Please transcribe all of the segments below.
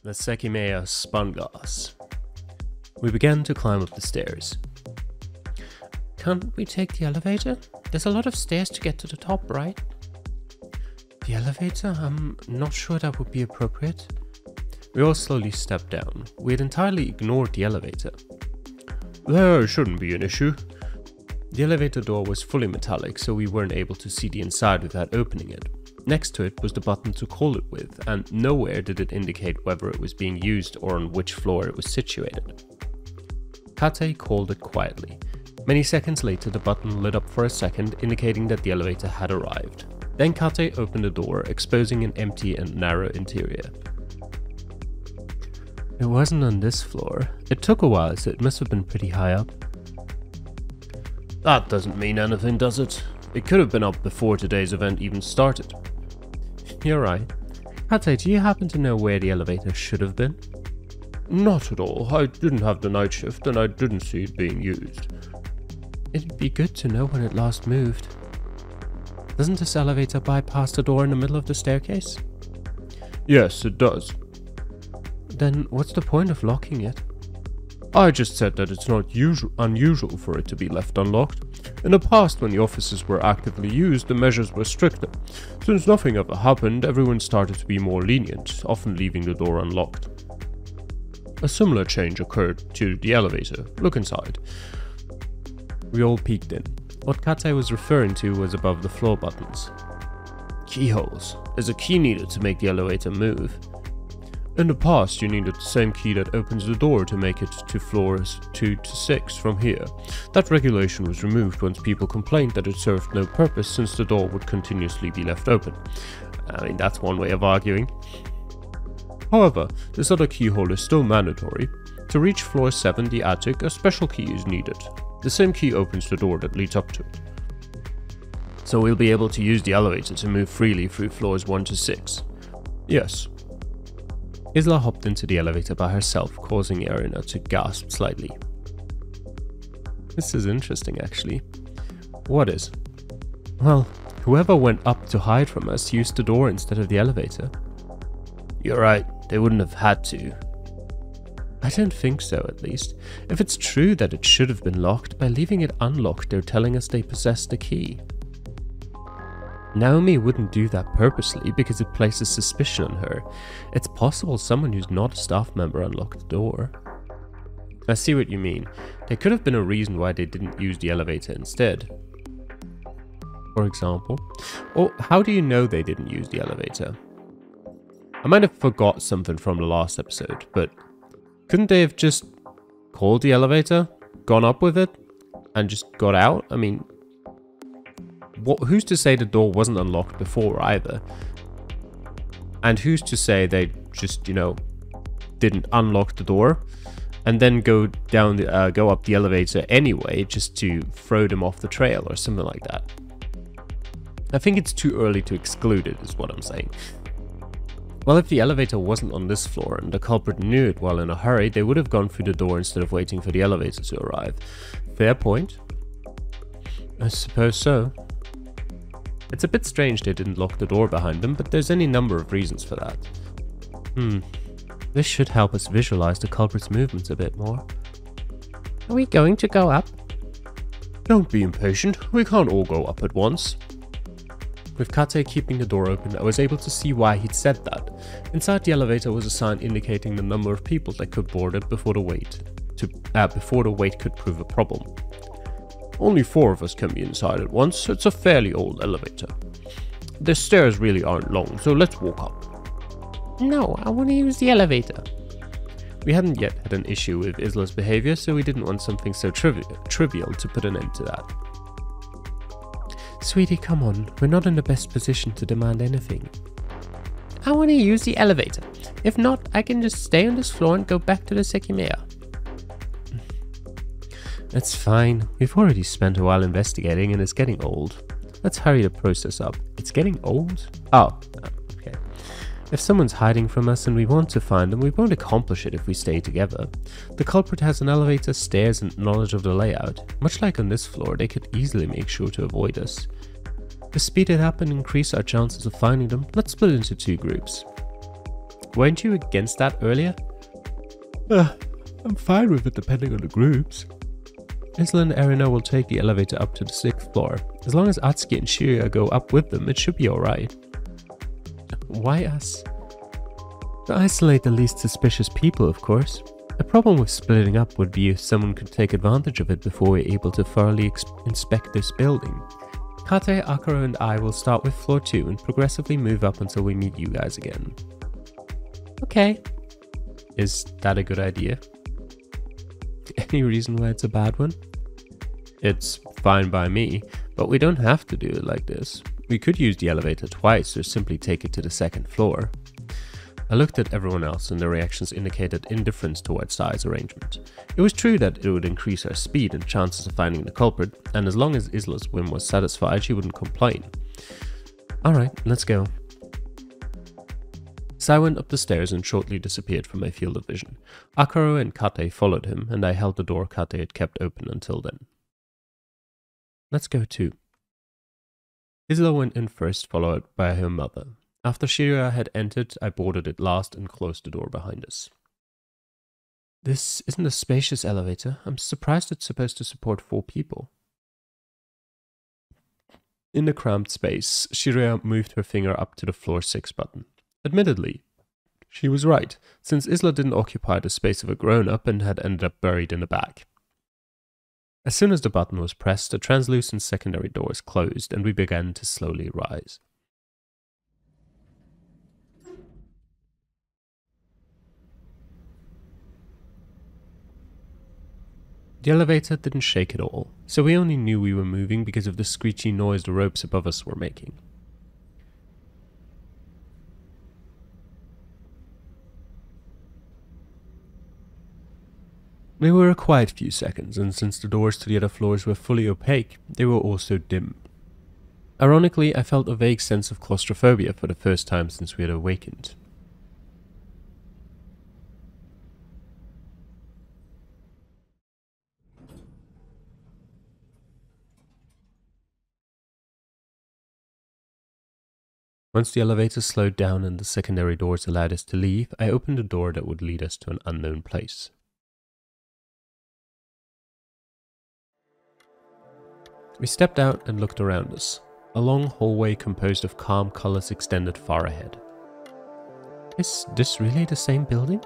The Sekimeiya spun glass. We began to climb up the stairs. Can't we take the elevator? There's a lot of stairs to get to the top, right? The elevator? I'm not sure that would be appropriate. We all slowly stepped down. We had entirely ignored the elevator. There shouldn't be an issue. The elevator door was fully metallic, so we weren't able to see the inside without opening it. Next to it was the button to call it with, and nowhere did it indicate whether it was being used or on which floor it was situated. Kate called it quietly. Many seconds later, the button lit up for a second, indicating that the elevator had arrived. Then Kate opened the door, exposing an empty and narrow interior. It wasn't on this floor. It took a while, so it must have been pretty high up. That doesn't mean anything, does it? It could have been up before today's event even started. You're right. Kate, do you happen to know where the elevator should have been? Not at all. I didn't have the night shift and I didn't see it being used. It'd be good to know when it last moved. Doesn't this elevator bypass the door in the middle of the staircase? Yes, it does. Then what's the point of locking it? I just said that it's not unusual for it to be left unlocked. In the past, when the offices were actively used, the measures were stricter. Since nothing ever happened, everyone started to be more lenient, often leaving the door unlocked. A similar change occurred to the elevator. Look inside. We all peeked in. What Kate was referring to was above the floor buttons. Keyholes. There's a key needed to make the elevator move. In the past, you needed the same key that opens the door to make it to floors 2 to 6 from here. That regulation was removed once people complained that it served no purpose since the door would continuously be left open. I mean, that's one way of arguing. However, this other keyhole is still mandatory. To reach floor 7, the attic, a special key is needed. The same key opens the door that leads up to it. So we'll be able to use the elevator to move freely through floors 1 to 6. Yes. Isla hopped into the elevator by herself, causing Arina to gasp slightly. This is interesting, actually. What is? Well, whoever went up to hide from us used the door instead of the elevator. You're right, they wouldn't have had to. I don't think so, at least. If it's true that it should have been locked, by leaving it unlocked they're telling us they possessed the key. Naomi wouldn't do that purposely because it places suspicion on her. It's possible someone who's not a staff member unlocked the door. I see what you mean. There could have been a reason why they didn't use the elevator instead. For example. Or how do you know they didn't use the elevator? I might have forgot something from the last episode, but couldn't they have just called the elevator, gone up with it, and just got out? I mean, who's to say the door wasn't unlocked before either? And who's to say they just, didn't unlock the door and then go up the elevator anyway, just to throw them off the trail or something like that? I think it's too early to exclude it, is what I'm saying. Well, if the elevator wasn't on this floor and the culprit knew it while in a hurry, they would have gone through the door instead of waiting for the elevator to arrive. Fair point. I suppose so. It's a bit strange they didn't lock the door behind them, but there's any number of reasons for that. This should help us visualize the culprit's movements a bit more. Are we going to go up? Don't be impatient, we can't all go up at once. With Kate keeping the door open, I was able to see why he'd said that. Inside the elevator was a sign indicating the number of people that could board it before the wait could prove a problem. Only 4 of us can be inside at once. It's a fairly old elevator. The stairs really aren't long, so let's walk up. No, I want to use the elevator. We hadn't yet had an issue with Isla's behavior, so we didn't want something so trivial to put an end to that. Sweetie, come on. We're not in the best position to demand anything. I want to use the elevator. If not, I can just stay on this floor and go back to the Sekimeiya. It's fine. We've already spent a while investigating and it's getting old. Let's hurry the process up. It's getting old? Oh, okay. If someone's hiding from us and we want to find them, we won't accomplish it if we stay together. The culprit has an elevator, stairs, and knowledge of the layout. Much like on this floor, they could easily make sure to avoid us. To speed it up and increase our chances of finding them, let's split into 2 groups. Weren't you against that earlier? I'm fine with it depending on the groups. Isla and Erina will take the elevator up to the 6th floor. As long as Atsuki and Shiria go up with them, it should be alright. Why us? To isolate the least suspicious people, of course. The problem with splitting up would be if someone could take advantage of it before we're able to thoroughly inspect this building. Kate, Akaro and I will start with floor 2 and progressively move up until we meet you guys again. Okay. Is that a good idea? Any reason why it's a bad one? It's fine by me, but we don't have to do it like this. We could use the elevator twice or simply take it to the 2nd floor. I looked at everyone else and their reactions indicated indifference towards size arrangement. It was true that it would increase our speed and chances of finding the culprit, and as long as Isla's whim was satisfied, she wouldn't complain. Alright, let's go. So I went up the stairs and shortly disappeared from my field of vision. Akaro and Kate followed him, and I held the door Kate had kept open until then. Let's go too. Isla went in first, followed by her mother. After Shiria had entered, I boarded it last and closed the door behind us. This isn't a spacious elevator. I'm surprised it's supposed to support 4 people. In the cramped space, Shiria moved her finger up to the floor 6 button. Admittedly, she was right, since Isla didn't occupy the space of a grown-up and had ended up buried in the back. As soon as the button was pressed, the translucent secondary doors closed and we began to slowly rise. The elevator didn't shake at all, so we only knew we were moving because of the screechy noise the ropes above us were making. They were a quiet few seconds, and since the doors to the other floors were fully opaque, they were also dim. Ironically, I felt a vague sense of claustrophobia for the first time since we had awakened. Once the elevator slowed down and the secondary doors allowed us to leave, I opened a door that would lead us to an unknown place. We stepped out and looked around us. A long hallway composed of calm colors extended far ahead. Is this really the same building?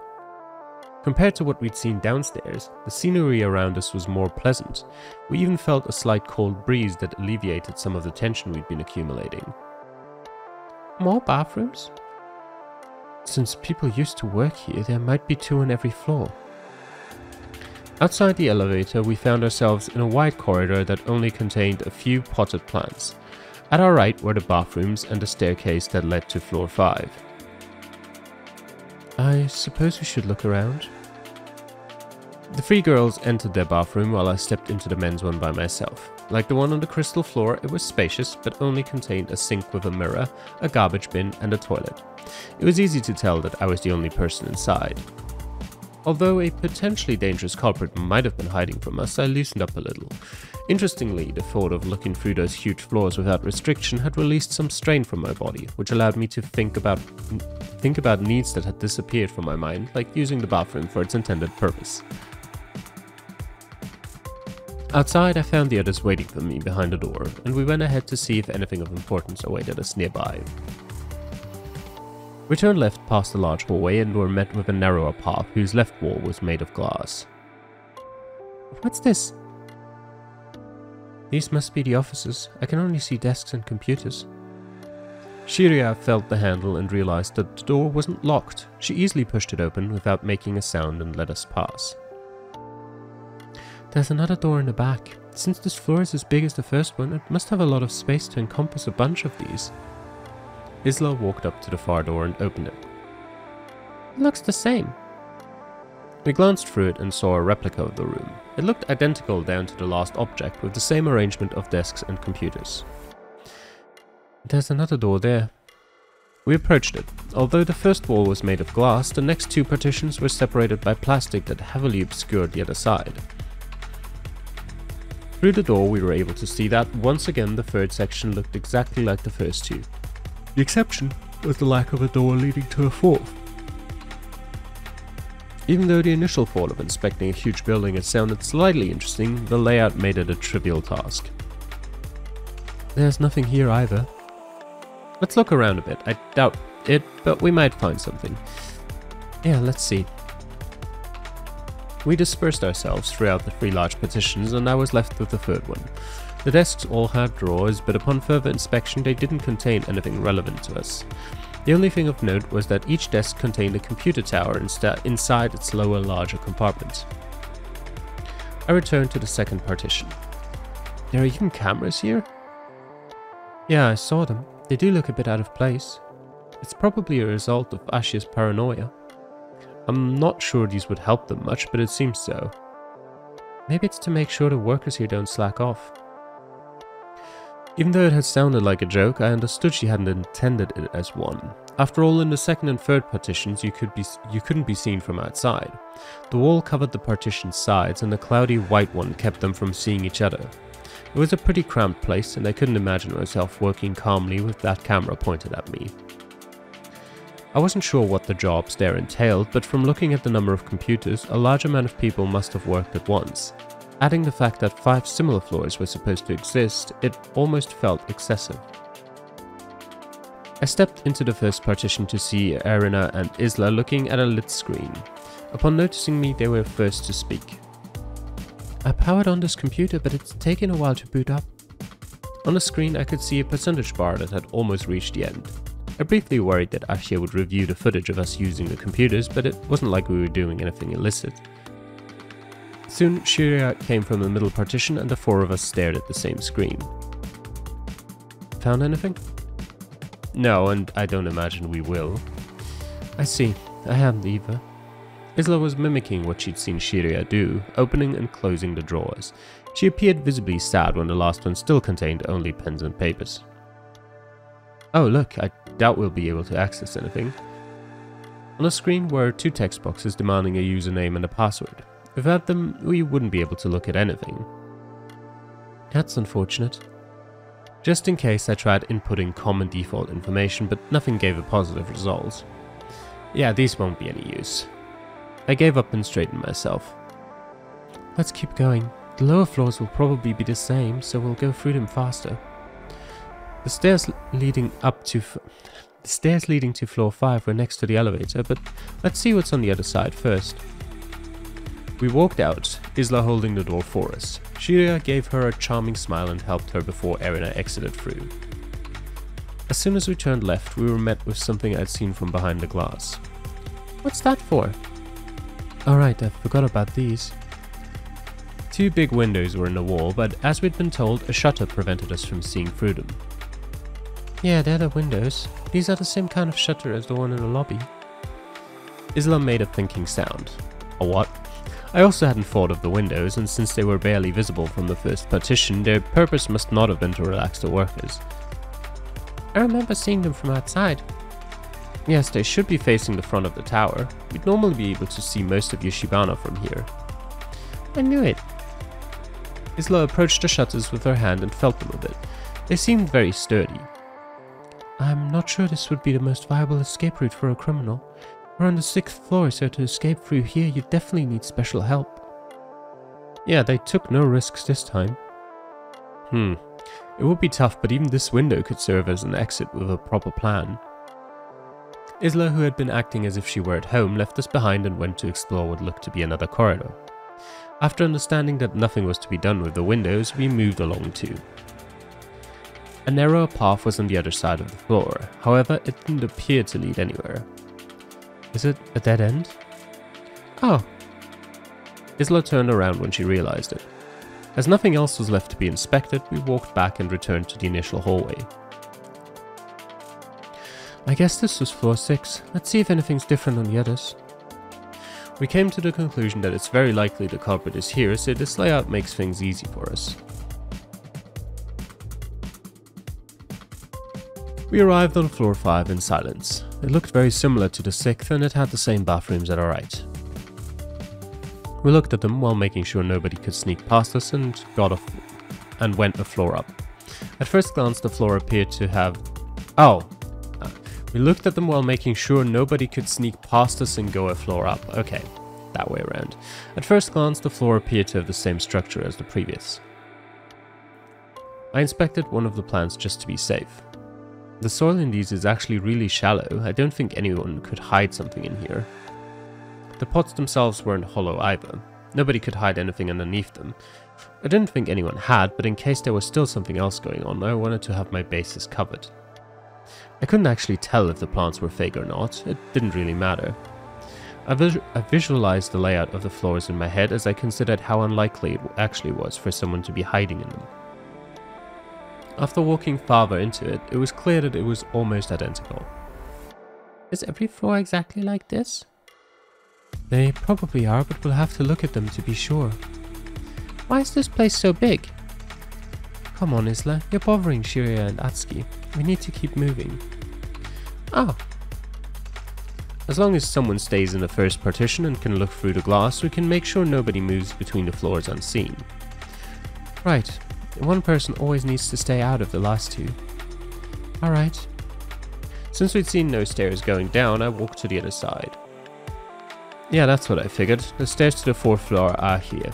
Compared to what we'd seen downstairs, the scenery around us was more pleasant. We even felt a slight cold breeze that alleviated some of the tension we'd been accumulating. More bathrooms? Since people used to work here, there might be 2 on every floor. Outside the elevator, we found ourselves in a wide corridor that only contained a few potted plants. At our right were the bathrooms and the staircase that led to floor 5. I suppose we should look around. The 3 girls entered their bathroom while I stepped into the men's one by myself. Like the one on the crystal floor, it was spacious, but only contained a sink with a mirror, a garbage bin, and a toilet. It was easy to tell that I was the only person inside. Although a potentially dangerous culprit might have been hiding from us, I loosened up a little. Interestingly, the thought of looking through those huge floors without restriction had released some strain from my body, which allowed me to think about needs that had disappeared from my mind, like using the bathroom for its intended purpose. Outside, I found the others waiting for me behind the door, and we went ahead to see if anything of importance awaited us nearby. We turned left past the large hallway and were met with a narrower path whose left wall was made of glass. What's this? These must be the offices. I can only see desks and computers. Shiria felt the handle and realized that the door wasn't locked. She easily pushed it open without making a sound and let us pass. There's another door in the back. Since this floor is as big as the first one, it must have a lot of space to encompass a bunch of these. Isla walked up to the far door and opened it. It looks the same. We glanced through it and saw a replica of the room. It looked identical down to the last object, with the same arrangement of desks and computers. There's another door there. We approached it. Although the first wall was made of glass, the next 2 partitions were separated by plastic that heavily obscured the other side. Through the door we were able to see that, once again, the 3rd section looked exactly like the first 2. The exception was the lack of a door leading to a 4th. Even though the initial thought of inspecting a huge building had sounded slightly interesting, the layout made it a trivial task. There's nothing here either. Let's look around a bit. I doubt it, but we might find something. Yeah, let's see. We dispersed ourselves throughout the 3 large partitions, and I was left with the 3rd one. The desks all had drawers, but upon further inspection they didn't contain anything relevant to us. The only thing of note was that each desk contained a computer tower inside its lower, larger compartment. I returned to the 2nd partition. There are even cameras here? Yeah, I saw them. They do look a bit out of place. It's probably a result of Ashia's paranoia. I'm not sure these would help them much, but it seems so. Maybe it's to make sure the workers here don't slack off. Even though it had sounded like a joke, I understood she hadn't intended it as one. After all, in the 2nd and 3rd partitions you couldn't be seen from outside. The wall covered the partition's sides, and the cloudy white one kept them from seeing each other. It was a pretty cramped place, and I couldn't imagine myself working calmly with that camera pointed at me. I wasn't sure what the jobs there entailed, but from looking at the number of computers, a large amount of people must have worked at once. Adding the fact that 5 similar floors were supposed to exist, it almost felt excessive. I stepped into the 1st partition to see Erina and Isla looking at a lit screen. Upon noticing me, they were first to speak. I powered on this computer, but it's taken a while to boot up. On the screen I could see a percentage bar that had almost reached the end. I briefly worried that Ashia would review the footage of us using the computers, but it wasn't like we were doing anything illicit. Soon Shiria came from the middle partition and the 4 of us stared at the same screen. Found anything? No, and I don't imagine we will. I see. I haven't either. Isla was mimicking what she'd seen Shiria do, opening and closing the drawers. She appeared visibly sad when the last one still contained only pens and papers. Oh look, I doubt we'll be able to access anything. On the screen were 2 text boxes demanding a username and a password. Without them, we wouldn't be able to look at anything. That's unfortunate. Just in case, I tried inputting common default information, but nothing gave a positive result. Yeah, these won't be any use. I gave up and straightened myself. Let's keep going. The lower floors will probably be the same, so we'll go through them faster. The stairs leading to floor 5 were next to the elevator, but let's see what's on the other side first. We walked out, Isla holding the door for us. Shiria gave her a charming smile and helped her before Erina exited through. As soon as we turned left, we were met with something I'd seen from behind the glass. What's that for? Alright, I forgot about these. 2 big windows were in the wall, but as we'd been told, a shutter prevented us from seeing through them. Yeah, they're the windows. These are the same kind of shutter as the one in the lobby. Isla made a thinking sound. A what? I also hadn't thought of the windows, and since they were barely visible from the 1st partition, their purpose must not have been to relax the workers. I remember seeing them from outside. Yes, they should be facing the front of the tower. You'd normally be able to see most of Yoshibana from here. I knew it. Isla approached the shutters with her hand and felt them a bit. They seemed very sturdy. I'm not sure this would be the most viable escape route for a criminal. We're on the 6th floor, so to escape through here you definitely need special help. Yeah, they took no risks this time. It would be tough, but even this window could serve as an exit with a proper plan. Isla, who had been acting as if she were at home, left us behind and went to explore what looked to be another corridor. After understanding that nothing was to be done with the windows, we moved along too. A narrower path was on the other side of the floor, however, it didn't appear to lead anywhere. Is it a dead end? Oh. Isla turned around when she realized it. As nothing else was left to be inspected, we walked back and returned to the initial hallway. I guess this was floor 6. Let's see if anything's different on the others. We came to the conclusion that it's very likely the culprit is here, so this layout makes things easy for us. We arrived on floor 5 in silence. It looked very similar to the 6th and it had the same bathrooms at our right. We looked at them while making sure nobody could sneak past us and went a floor up. At first glance the floor appeared to have... We looked at them while making sure nobody could sneak past us and go a floor up. Okay. that way around. At first glance, the floor appeared to have the same structure as the previous. I inspected one of the plants just to be safe. The soil in these is actually really shallow. I don't think anyone could hide something in here. The pots themselves weren't hollow either. Nobody could hide anything underneath them. I didn't think anyone had, but in case there was still something else going on, I wanted to have my bases covered. I couldn't actually tell if the plants were fake or not. It didn't really matter. I visualized the layout of the floors in my head as I considered how unlikely it actually was for someone to be hiding in them. After walking farther into it, it was clear that it was almost identical. Is every floor exactly like this? They probably are, but we'll have to look at them to be sure. Why is this place so big? Come on, Isla, you're bothering Shiria and Atsuki. We need to keep moving. Oh. As long as someone stays in the first partition and can look through the glass, we can make sure nobody moves between the floors unseen. Right. One person always needs to stay out of the last two. Alright. Since we'd seen no stairs going down, I walked to the other side. Yeah, that's what I figured. The stairs to the fourth floor are here.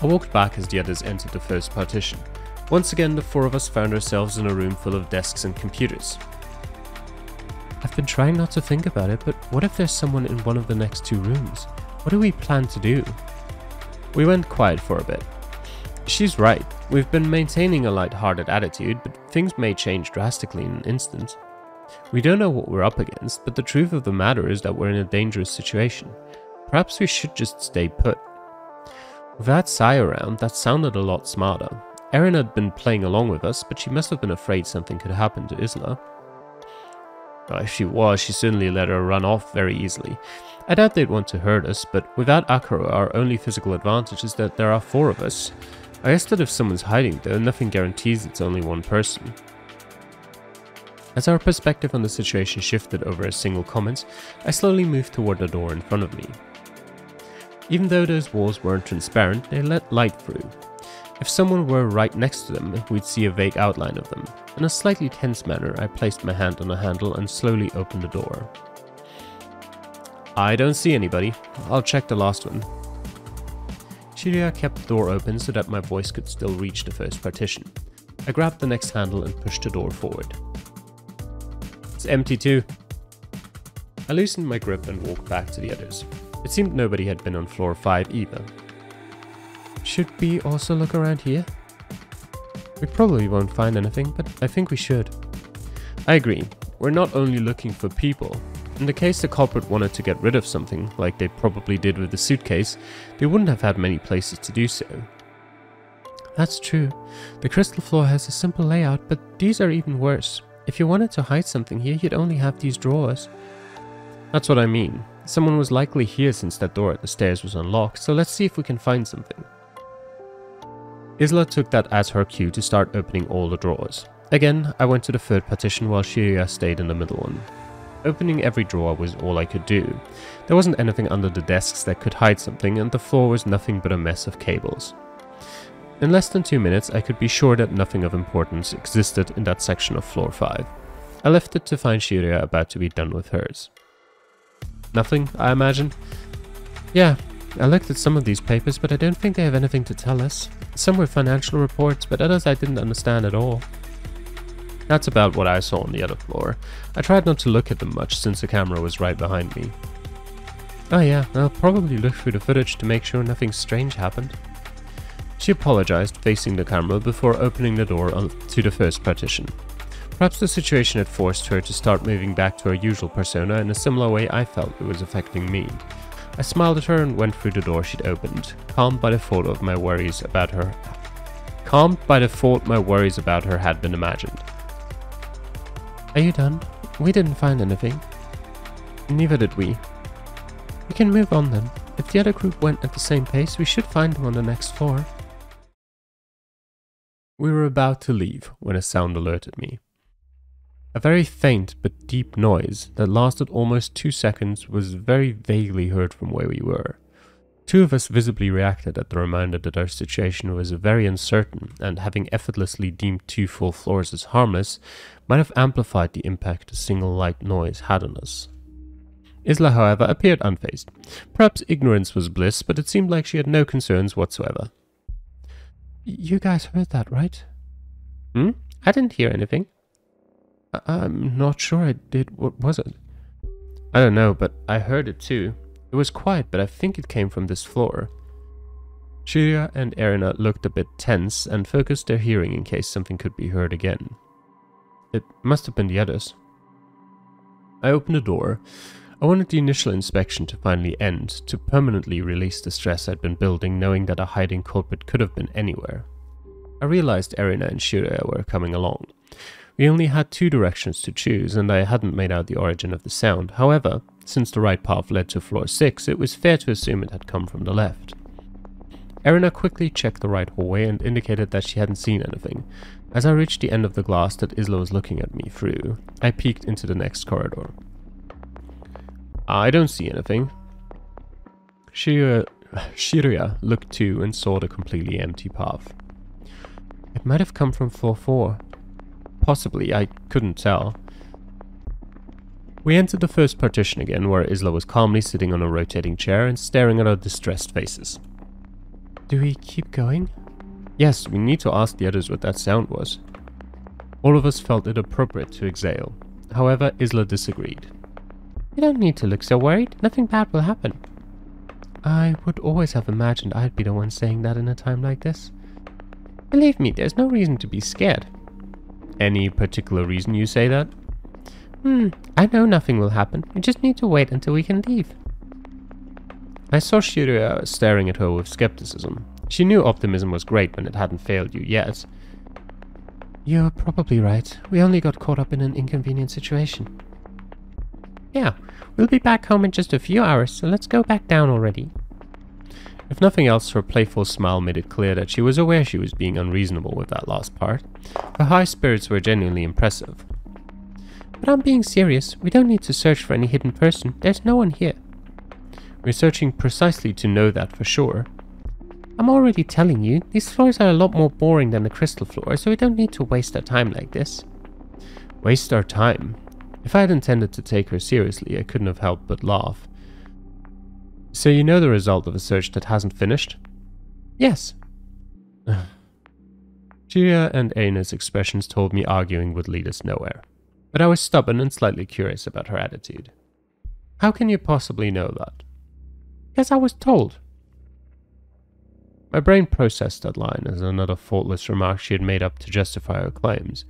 I walked back as the others entered the first partition. Once again, the four of us found ourselves in a room full of desks and computers. I've been trying not to think about it, but what if there's someone in one of the next two rooms? What do we plan to do? We went quiet for a bit. She's right. We've been maintaining a light-hearted attitude, but things may change drastically in an instant. We don't know what we're up against, but the truth of the matter is that we're in a dangerous situation. Perhaps we should just stay put. Without Sai around, that sounded a lot smarter. Erin had been playing along with us, but she must have been afraid something could happen to Isla. If she was, she certainly let her run off very easily. I doubt they'd want to hurt us, but without Akira, our only physical advantage is that there are four of us. I guess that if someone's hiding though, nothing guarantees it's only one person. As our perspective on the situation shifted over a single comment, I slowly moved toward the door in front of me. Even though those walls weren't transparent, they let light through. If someone were right next to them, we'd see a vague outline of them. In a slightly tense manner, I placed my hand on the handle and slowly opened the door. I don't see anybody. I'll check the last one. Shiria kept the door open so that my voice could still reach the first partition. I grabbed the next handle and pushed the door forward. It's empty too. I loosened my grip and walked back to the others. It seemed nobody had been on floor 5 either. Should we also look around here? We probably won't find anything, but I think we should. I agree. We're not only looking for people. In the case the culprit wanted to get rid of something, like they probably did with the suitcase, they wouldn't have had many places to do so. That's true. The crystal floor has a simple layout, but these are even worse. If you wanted to hide something here, you'd only have these drawers. That's what I mean. Someone was likely here since that door at the stairs was unlocked, so let's see if we can find something. Isla took that as her cue to start opening all the drawers. Again, I went to the third partition while Shiria stayed in the middle one. Opening every drawer was all I could do. There wasn't anything under the desks that could hide something, and the floor was nothing but a mess of cables. In less than 2 minutes, I could be sure that nothing of importance existed in that section of floor 5. I left it to find Shiria about to be done with hers. Nothing, I imagine? Yeah, I looked at some of these papers, but I don't think they have anything to tell us. Some were financial reports, but others I didn't understand at all. That's about what I saw on the other floor. I tried not to look at them much since the camera was right behind me. Oh yeah, I'll probably look through the footage to make sure nothing strange happened. She apologized, facing the camera, before opening the door to the first partition. Perhaps the situation had forced her to start moving back to her usual persona in a similar way I felt it was affecting me. I smiled at her and went through the door she'd opened, calmed by the thought my worries about her had been imagined. Are you done? We didn't find anything. Neither did we. We can move on then. If the other group went at the same pace, we should find them on the next floor. We were about to leave when a sound alerted me. A very faint but deep noise that lasted almost 2 seconds was very vaguely heard from where we were. Two of us visibly reacted at the reminder that our situation was very uncertain, and having effortlessly deemed 2 full floors as harmless, might have amplified the impact a single light noise had on us. Isla, however, appeared unfazed. Perhaps ignorance was bliss, but it seemed like she had no concerns whatsoever. You guys heard that, right? I didn't hear anything. I'm not sure I did. What was it? I don't know, but I heard it too. It was quiet, but I think it came from this floor. Shirya and Erina looked a bit tense and focused their hearing in case something could be heard again. It must have been the others. I opened the door. I wanted the initial inspection to finally end, to permanently release the stress I'd been building, knowing that a hiding culprit could have been anywhere. I realized Erina and Shirya were coming along. We only had 2 directions to choose, and I hadn't made out the origin of the sound. However, since the right path led to floor 6, it was fair to assume it had come from the left. Erina quickly checked the right hallway and indicated that she hadn't seen anything. As I reached the end of the glass that Isla was looking at me through, I peeked into the next corridor. I don't see anything. Shirya looked too and saw the completely empty path. It might have come from floor 4. Possibly, I couldn't tell. We entered the first partition again, where Isla was calmly sitting on a rotating chair and staring at our distressed faces. Do we keep going? Yes, we need to ask the others what that sound was. All of us felt it appropriate to exhale. However, Isla disagreed. You don't need to look so worried. Nothing bad will happen. I would always have imagined I'd be the one saying that in a time like this. Believe me, there's no reason to be scared. Any particular reason you say that? I know nothing will happen. We just need to wait until we can leave. I saw Shirya staring at her with skepticism. She knew optimism was great when it hadn't failed you yet. You're probably right. We only got caught up in an inconvenient situation. Yeah, we'll be back home in just a few hours, so let's go back down already. If nothing else, her playful smile made it clear that she was aware she was being unreasonable with that last part. Her high spirits were genuinely impressive. But I'm being serious. We don't need to search for any hidden person. There's no one here. We're searching precisely to know that for sure. I'm already telling you, these floors are a lot more boring than the crystal floor, so we don't need to waste our time like this. Waste our time? If I had intended to take her seriously, I couldn't have helped but laugh. So you know the result of a search that hasn't finished? Yes. Shirya and Erina's expressions told me arguing would lead us nowhere. But I was stubborn and slightly curious about her attitude. How can you possibly know that? Because I was told. My brain processed that line as another faultless remark she had made up to justify her claims.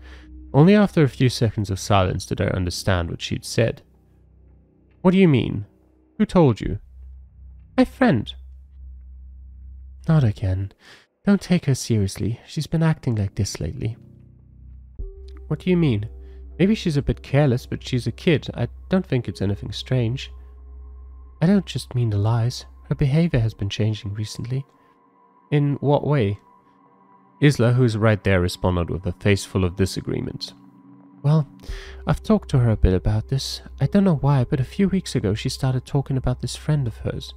Only after a few seconds of silence did I understand what she'd said. What do you mean? Who told you? My friend. Not again. Don't take her seriously. She's been acting like this lately. What do you mean? Maybe she's a bit careless, but she's a kid. I don't think it's anything strange. I don't just mean the lies. Her behavior has been changing recently. In what way? Isla, who's right there, responded with a face full of disagreement. Well, I've talked to her a bit about this. I don't know why, but a few weeks ago she started talking about this friend of hers.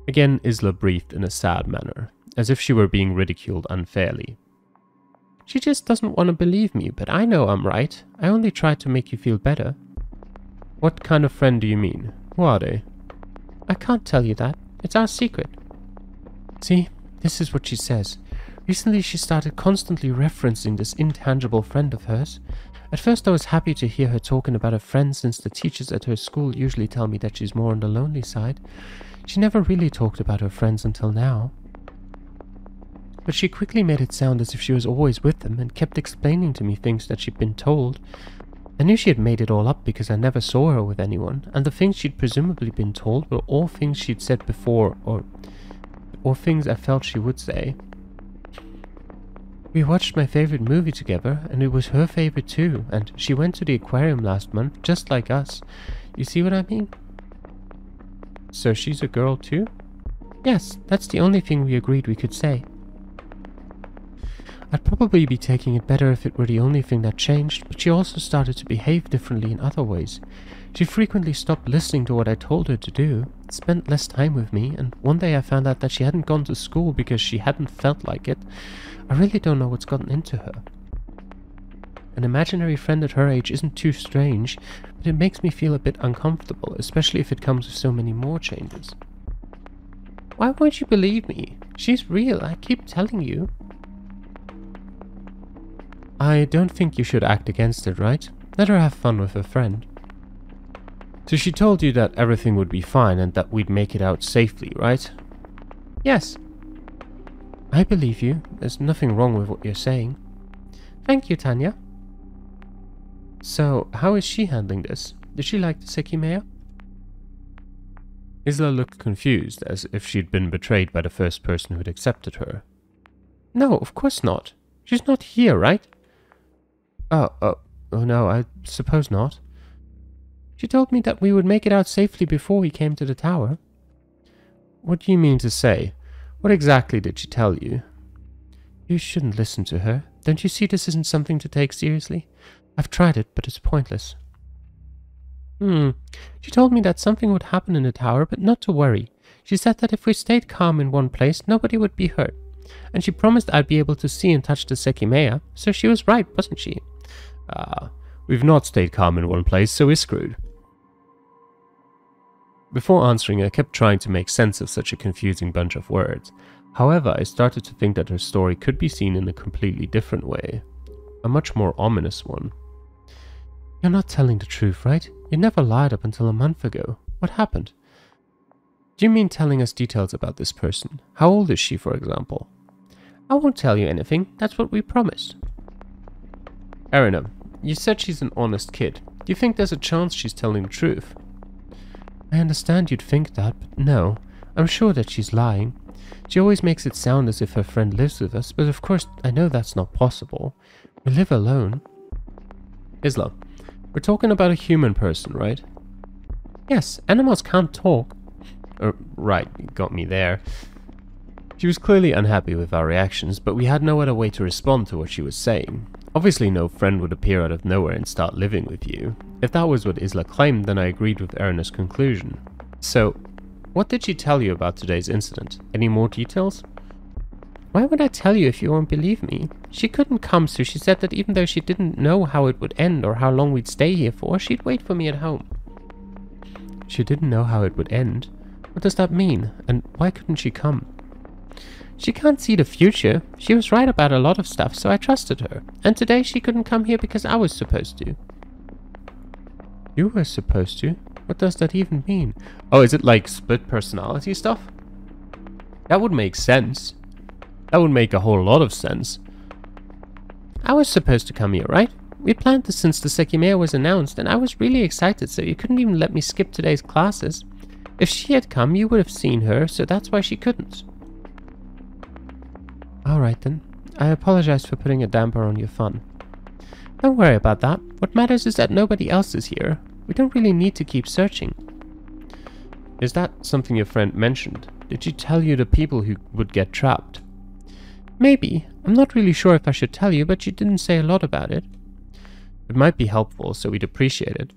Again, Isla breathed in a sad manner, as if she were being ridiculed unfairly. She just doesn't want to believe me, but I know I'm right. I only tried to make you feel better. What kind of friend do you mean? Who are they? I can't tell you that. It's our secret. See, this is what she says. Recently she started constantly referencing this intangible friend of hers. At first I was happy to hear her talking about her friends, since the teachers at her school usually tell me that she's more on the lonely side. She never really talked about her friends until now. But she quickly made it sound as if she was always with them and kept explaining to me things that she'd been told. I knew she had made it all up because I never saw her with anyone, and the things she'd presumably been told were all things she'd said before, or things I felt she would say. We watched my favorite movie together, and it was her favorite too, and she went to the aquarium last month, just like us. You see what I mean? So she's a girl too? Yes, that's the only thing we agreed we could say. I'd probably be taking it better if it were the only thing that changed, but she also started to behave differently in other ways. She frequently stopped listening to what I told her to do, spent less time with me, and one day I found out that she hadn't gone to school because she hadn't felt like it. I really don't know what's gotten into her. An imaginary friend at her age isn't too strange, but it makes me feel a bit uncomfortable, especially if it comes with so many more changes. Why won't you believe me? She's real, I keep telling you. I don't think you should act against it, right? Let her have fun with her friend. So she told you that everything would be fine and that we'd make it out safely, right? Yes. I believe you. There's nothing wrong with what you're saying. Thank you, Tanya. So, how is she handling this? Did she like the Sekimeiya? Isla looked confused, as if she'd been betrayed by the first person who'd accepted her. No, of course not. She's not here, right? Oh no, I suppose not. She told me that we would make it out safely before we came to the tower. What do you mean to say? What exactly did she tell you? You shouldn't listen to her. Don't you see this isn't something to take seriously? I've tried it, but it's pointless. She told me that something would happen in the tower, but not to worry. She said that if we stayed calm in one place, nobody would be hurt. And she promised I'd be able to see and touch the Sekimeiya, so she was right, wasn't she? We've not stayed calm in one place, so we're screwed. Before answering, I kept trying to make sense of such a confusing bunch of words. However, I started to think that her story could be seen in a completely different way. A much more ominous one. You're not telling the truth, right? You never lied up until a month ago. What happened? Do you mean telling us details about this person? How old is she, for example? I won't tell you anything. That's what we promised. Erina, you said she's an honest kid. Do you think there's a chance she's telling the truth? I understand you'd think that, but no. I'm sure that she's lying. She always makes it sound as if her friend lives with us, but of course I know that's not possible. We live alone. Isla, we're talking about a human person, right? Yes, animals can't talk. Right, you got me there. She was clearly unhappy with our reactions, but we had no other way to respond to what she was saying. Obviously no friend would appear out of nowhere and start living with you. If that was what Isla claimed, then I agreed with Erina's conclusion. So, what did she tell you about today's incident? Any more details? Why would I tell you if you won't believe me? She couldn't come, so she said that even though she didn't know how it would end or how long we'd stay here for, she'd wait for me at home. She didn't know how it would end? What does that mean? And why couldn't she come? She can't see the future. She was right about a lot of stuff, so I trusted her. And today she couldn't come here because I was supposed to. You were supposed to? What does that even mean? Oh, is it like split personality stuff? That would make sense. That would make a whole lot of sense. I was supposed to come here, right? We planned this since the Sekimeiya was announced, and I was really excited, so you couldn't even let me skip today's classes. If she had come, you would have seen her, so that's why she couldn't. Alright then. I apologize for putting a damper on your fun. Don't worry about that. What matters is that nobody else is here. We don't really need to keep searching. Is that something your friend mentioned? Did she tell you the people who would get trapped? Maybe. I'm not really sure if I should tell you, but she didn't say a lot about it. It might be helpful, so we'd appreciate it.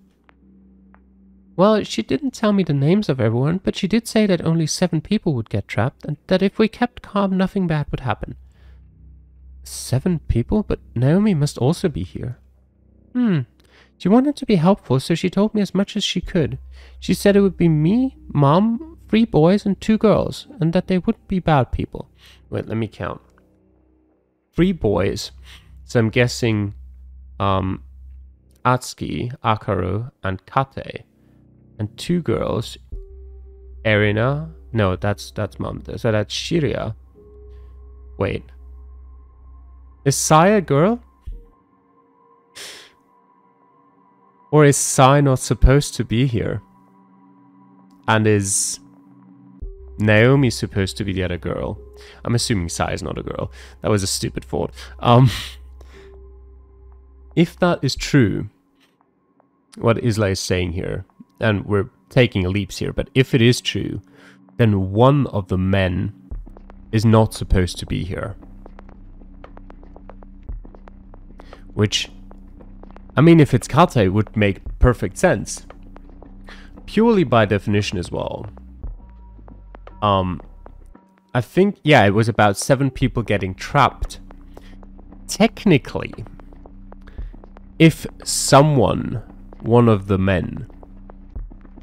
Well, she didn't tell me the names of everyone, but she did say that only 7 people would get trapped, and that if we kept calm, nothing bad would happen. 7 people? But Naomi must also be here. She wanted to be helpful, so she told me as much as she could. She said it would be me, Mom, 3 boys, and 2 girls, and that they wouldn't be bad people. Wait, let me count. 3 boys. So I'm guessing Atsuki, Akaru, and Kate. And 2 girls, Erina. No, that's Mom. So that's Shiria. Wait. Is Sai a girl? Or is Sai not supposed to be here? And is Naomi supposed to be the other girl? I'm assuming Sai is not a girl. That was a stupid thought. If that is true, what Isla is saying here, and we're taking leaps here, but if it is true, then one of the men is not supposed to be here. Which, I mean, if it's Kate, would make perfect sense. Purely by definition as well. I think, yeah, it was about 7 people getting trapped. Technically, if someone, one of the men,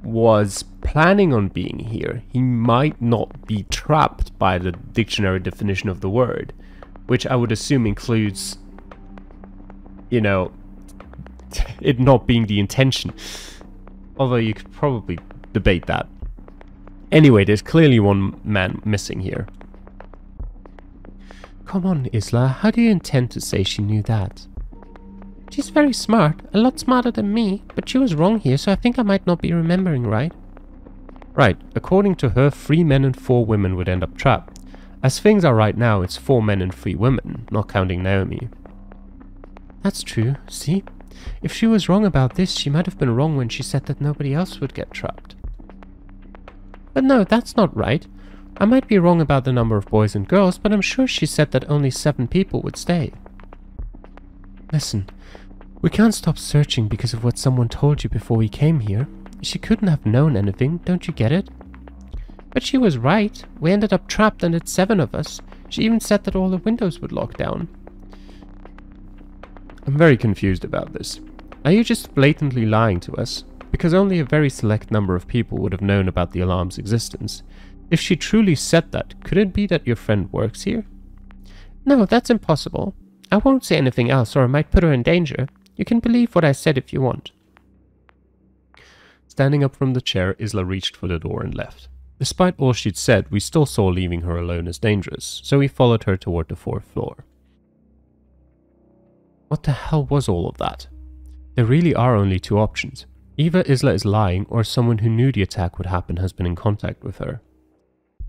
was planning on being here, he might not be trapped by the dictionary definition of the word, which I would assume includes, you know, it not being the intention. Although you could probably debate that. Anyway, there's clearly one man missing here. Come on, Isla, how do you intend to say she knew that? She's very smart, a lot smarter than me, but she was wrong here, so I think I might not be remembering right. Right, according to her, 3 men and 4 women would end up trapped. As things are right now, it's 4 men and 3 women, not counting Naomi. That's true, see? If she was wrong about this, she might have been wrong when she said that nobody else would get trapped. But no, that's not right. I might be wrong about the number of boys and girls, but I'm sure she said that only 7 people would stay. Listen, we can't stop searching because of what someone told you before we came here. She couldn't have known anything, don't you get it? But she was right. We ended up trapped and it's 7 of us. She even said that all the windows would lock down. I'm very confused about this. Are you just blatantly lying to us? Because only a very select number of people would have known about the alarm's existence. If she truly said that, could it be that your friend works here? No, that's impossible. I won't say anything else or I might put her in danger. You can believe what I said if you want. Standing up from the chair, Isla reached for the door and left. Despite all she'd said, we still saw leaving her alone as dangerous, so we followed her toward the 4th floor. What the hell was all of that? There really are only 2 options. Either Isla is lying, or someone who knew the attack would happen has been in contact with her.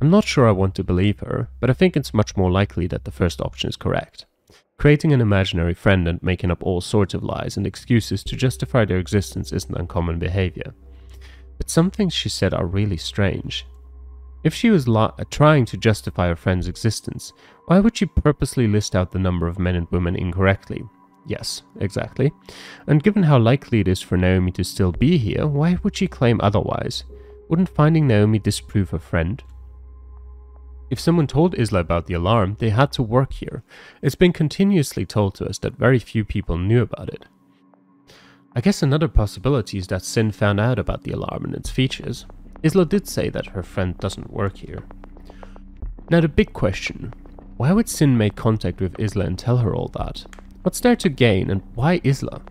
I'm not sure I want to believe her, but I think it's much more likely that the first option is correct. Creating an imaginary friend and making up all sorts of lies and excuses to justify their existence isn't uncommon behavior. But some things she said are really strange. If she was trying to justify her friend's existence, why would she purposely list out the number of men and women incorrectly? Yes, exactly. And given how likely it is for Naomi to still be here, why would she claim otherwise? Wouldn't finding Naomi disprove her friend? If someone told Isla about the alarm, they had to work here. It's been continuously told to us that very few people knew about it. I guess another possibility is that Sin found out about the alarm and its features. Isla did say that her friend doesn't work here. Now the big question, why would Sin make contact with Isla and tell her all that? What's there to gain and why Isla?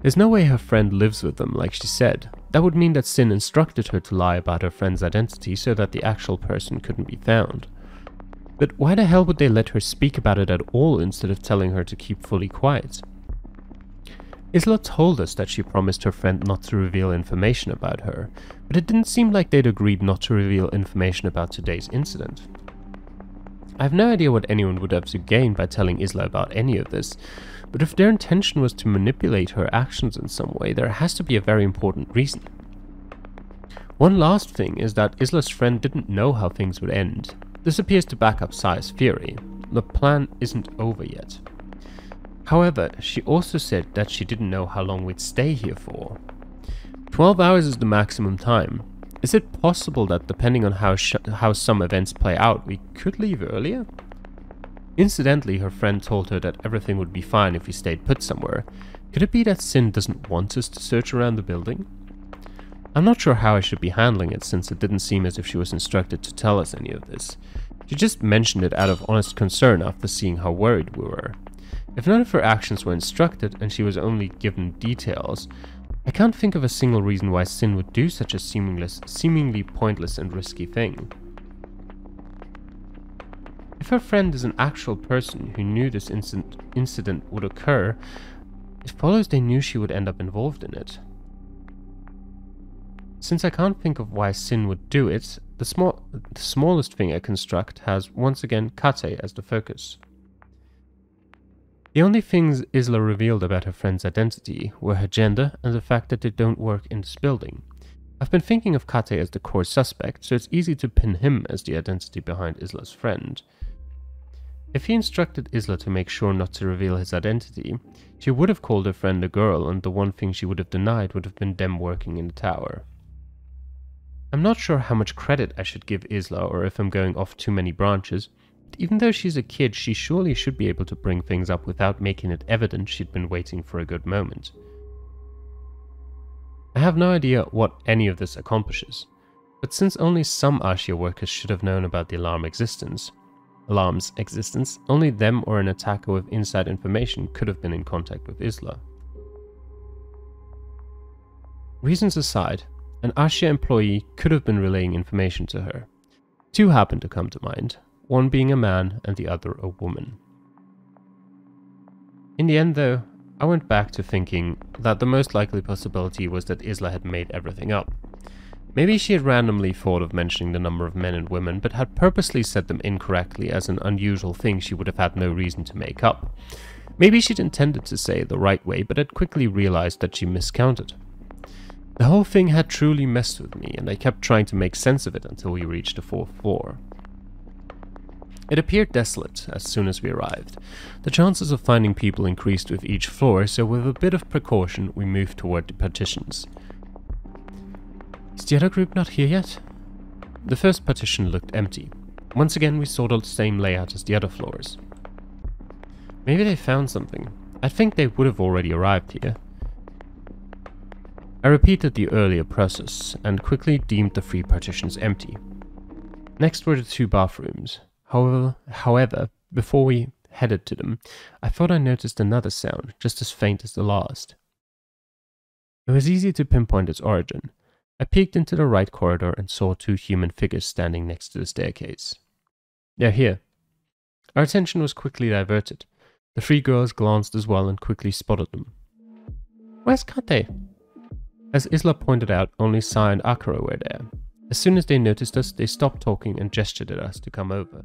There's no way her friend lives with them like she said. That would mean that Sin instructed her to lie about her friend's identity so that the actual person couldn't be found. But why the hell would they let her speak about it at all instead of telling her to keep fully quiet? Isla told us that she promised her friend not to reveal information about her, but it didn't seem like they'd agreed not to reveal information about today's incident. I have no idea what anyone would have to gain by telling Isla about any of this, but if their intention was to manipulate her actions in some way, there has to be a very important reason. One last thing is that Isla's friend didn't know how things would end. This appears to back up Sai's theory. The plan isn't over yet. However, she also said that she didn't know how long we'd stay here for. 12 hours is the maximum time. Is it possible that depending on how some events play out, we could leave earlier? Incidentally, her friend told her that everything would be fine if we stayed put somewhere. Could it be that Sin doesn't want us to search around the building? I'm not sure how I should be handling it, since it didn't seem as if she was instructed to tell us any of this. She just mentioned it out of honest concern after seeing how worried we were. If none of her actions were instructed and she was only given details, I can't think of a single reason why Sin would do such a seemingly pointless and risky thing. If her friend is an actual person who knew this incident would occur, it follows they knew she would end up involved in it. Since I can't think of why Sin would do it, the smallest thing I construct has once again Kate as the focus. The only things Isla revealed about her friend's identity were her gender and the fact that they don't work in this building. I've been thinking of Kate as the core suspect, so it's easy to pin him as the identity behind Isla's friend. If he instructed Isla to make sure not to reveal his identity, she would have called her friend a girl, and the one thing she would have denied would have been them working in the tower. I'm not sure how much credit I should give Isla or if I'm going off too many branches, Even though she's a kid, she surely should be able to bring things up without making it evident she'd been waiting for a good moment. I have no idea what any of this accomplishes, but since only some Ashia workers should have known about the alarm's existence, only them or an attacker with inside information could have been in contact with Isla. Reasons aside, an Ashia employee could have been relaying information to her. Two happened to come to mind, one being a man and the other a woman. In the end though, I went back to thinking that the most likely possibility was that Isla had made everything up. Maybe she had randomly thought of mentioning the number of men and women, but had purposely said them incorrectly as an unusual thing she would have had no reason to make up. Maybe she'd intended to say it the right way, but had quickly realized that she miscounted. The whole thing had truly messed with me, and I kept trying to make sense of it until we reached the 4th floor. It appeared desolate as soon as we arrived. The chances of finding people increased with each floor, so with a bit of precaution we moved toward the partitions. Is the other group not here yet? The first partition looked empty. Once again we saw the same layout as the other floors. Maybe they found something. I think they would have already arrived here. I repeated the earlier process, and quickly deemed the 3 partitions empty. Next were the 2 bathrooms. However, before we headed to them, I thought I noticed another sound, just as faint as the last. It was easy to pinpoint its origin. I peeked into the right corridor and saw 2 human figures standing next to the staircase. They're here. Our attention was quickly diverted. The 3 girls glanced as well and quickly spotted them. Where's Kate? As Isla pointed out, only Sai and Akira were there. As soon as they noticed us, they stopped talking and gestured at us to come over.